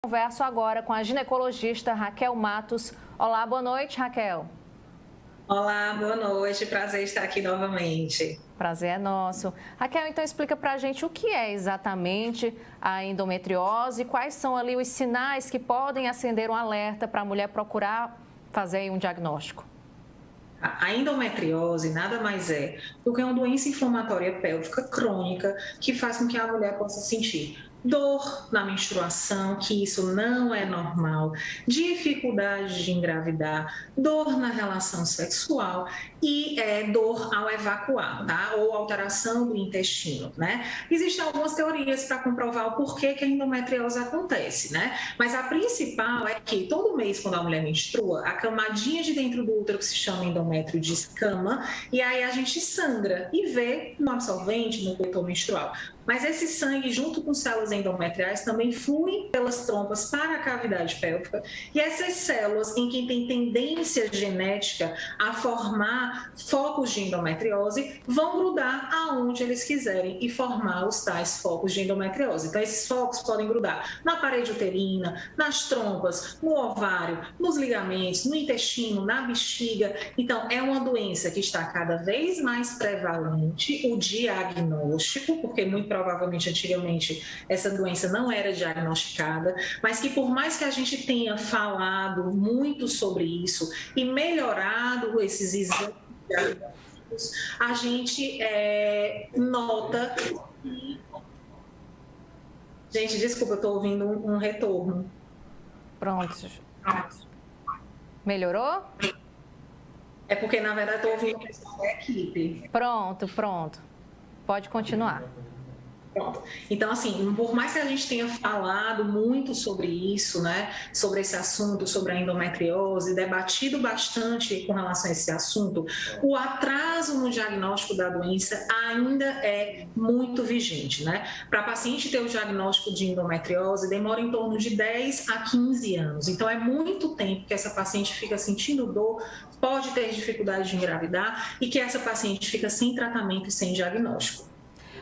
Converso agora com a ginecologista Raquel Matos. Olá, boa noite, Raquel. Olá, boa noite. Prazer estar aqui novamente. Prazer é nosso. Raquel, então explica pra gente o que é exatamente a endometriose e quais são ali os sinais que podem acender um alerta para a mulher procurar fazer um diagnóstico. A endometriose nada mais é do que uma doença inflamatória pélvica crônica que faz com que a mulher possa sentir dor na menstruação, que isso não é normal, dificuldade de engravidar, dor na relação sexual e dor ao evacuar, tá? Ou alteração do intestino, né? Existem algumas teorias para comprovar o porquê que a endometriose acontece, né? Mas a principal é que todo mês, quando a mulher menstrua, a camadinha de dentro do útero, que se chama endométrio, descama, e aí a gente sangra e vê no absorvente, no coletor menstrual. Mas esse sangue, junto com células endometriais, também flui pelas trompas para a cavidade pélvica. E essas células, em quem tem tendência genética a formar focos de endometriose, vão grudar aonde eles quiserem e formar os tais focos de endometriose. Então, esses focos podem grudar na parede uterina, nas trompas, no ovário, nos ligamentos, no intestino, na bexiga. Então, é uma doença que está cada vez mais prevalente, o diagnóstico, porque muito provavelmente antigamente essa doença não era diagnosticada, mas que por mais que a gente tenha falado muito sobre isso e melhorado esses exames diagnósticos, a gente nota que... Gente, desculpa, eu estou ouvindo um retorno. Pronto. Melhorou? É porque, na verdade, estou ouvindo o pessoal da equipe. Pronto. Pode continuar. Pronto. Então, assim, por mais que a gente tenha falado muito sobre isso, né, sobre esse assunto, sobre a endometriose, debatido bastante com relação a esse assunto, o atraso no diagnóstico da doença ainda é muito vigente, né? Para a paciente ter o diagnóstico de endometriose, demora em torno de 10 a 15 anos. Então, é muito tempo que essa paciente fica sentindo dor, pode ter dificuldade de engravidar e que essa paciente fica sem tratamento e sem diagnóstico.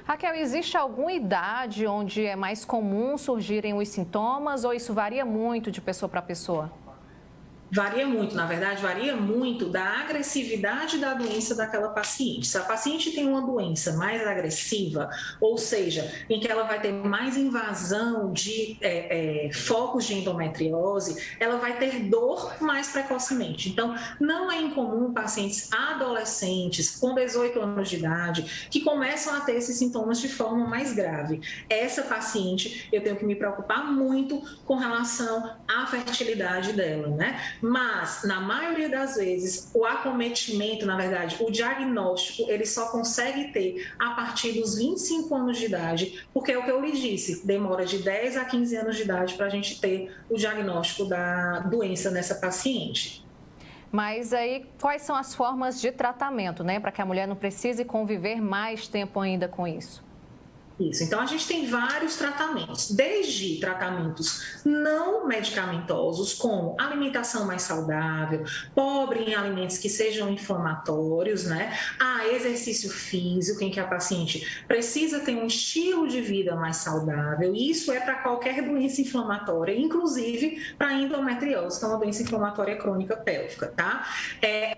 Raquel, existe alguma idade onde é mais comum surgirem os sintomas ou isso varia muito de pessoa para pessoa? Varia muito, na verdade, varia muito da agressividade da doença daquela paciente. Se a paciente tem uma doença mais agressiva, ou seja, em que ela vai ter mais invasão de focos de endometriose, ela vai ter dor mais precocemente. Então, não é incomum pacientes adolescentes com 18 anos de idade que começam a ter esses sintomas de forma mais grave. Essa paciente, eu tenho que me preocupar muito com relação à fertilidade dela, né? Mas, na maioria das vezes, o acometimento, na verdade, o diagnóstico, ele só consegue ter a partir dos 25 anos de idade, porque é o que eu lhe disse, demora de 10 a 15 anos de idade para a gente ter o diagnóstico da doença nessa paciente. Mas aí, quais são as formas de tratamento, né, para que a mulher não precise conviver mais tempo ainda com isso? Isso, então a gente tem vários tratamentos, desde tratamentos não medicamentosos, como alimentação mais saudável, pobre em alimentos que sejam inflamatórios, né? A exercício físico, em que a paciente precisa ter um estilo de vida mais saudável, e isso é para qualquer doença inflamatória, inclusive para a endometriose, que é uma doença inflamatória crônica pélvica, tá?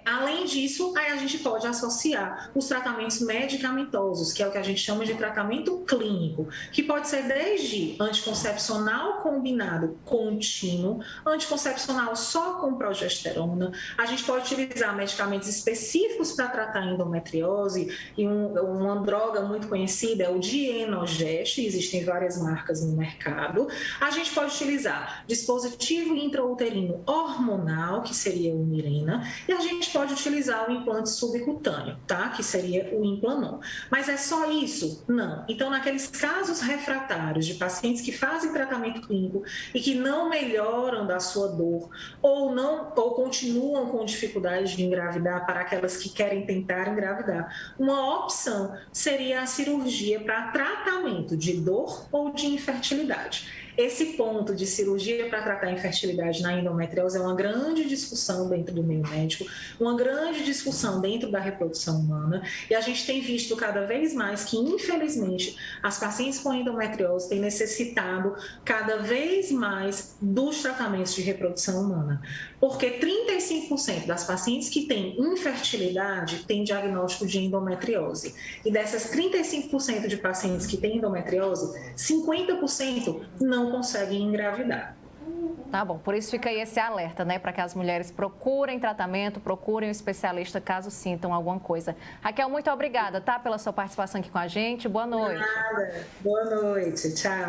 Além disso, aí a gente pode associar os tratamentos medicamentosos, que é o que a gente chama de tratamento clínico, que pode ser desde anticoncepcional combinado contínuo, anticoncepcional só com progesterona. A gente pode utilizar medicamentos específicos para tratar a endometriose, e uma droga muito conhecida é o Dienogest, existem várias marcas no mercado. A gente pode utilizar dispositivo intrauterino hormonal, que seria o Mirena, e a gente pode utilizar o implante subcutâneo, tá? Que seria o Implanon. Mas é só isso? Não. Então, naqueles casos refratários de pacientes que fazem tratamento clínico e que não melhoram da sua dor ou continuam com dificuldade de engravidar, para aquelas que querem tentar engravidar, uma opção seria a cirurgia para tratamento de dor ou de infertilidade. esse ponto de cirurgia para tratar a infertilidade na endometriose é uma grande discussão dentro do meio médico, uma grande discussão dentro da reprodução humana, e a gente tem visto cada vez mais que, infelizmente, as pacientes com endometriose têm necessitado cada vez mais dos tratamentos de reprodução humana, porque 35% das pacientes que têm infertilidade têm diagnóstico de endometriose, e dessas 35% de pacientes que têm endometriose, 50% não conseguem engravidar. Tá bom, por isso fica aí esse alerta, né, para que as mulheres procurem tratamento, procurem um especialista caso sintam alguma coisa. Raquel, muito obrigada, tá, pela sua participação aqui com a gente. Boa noite. Nada. Boa noite, tchau.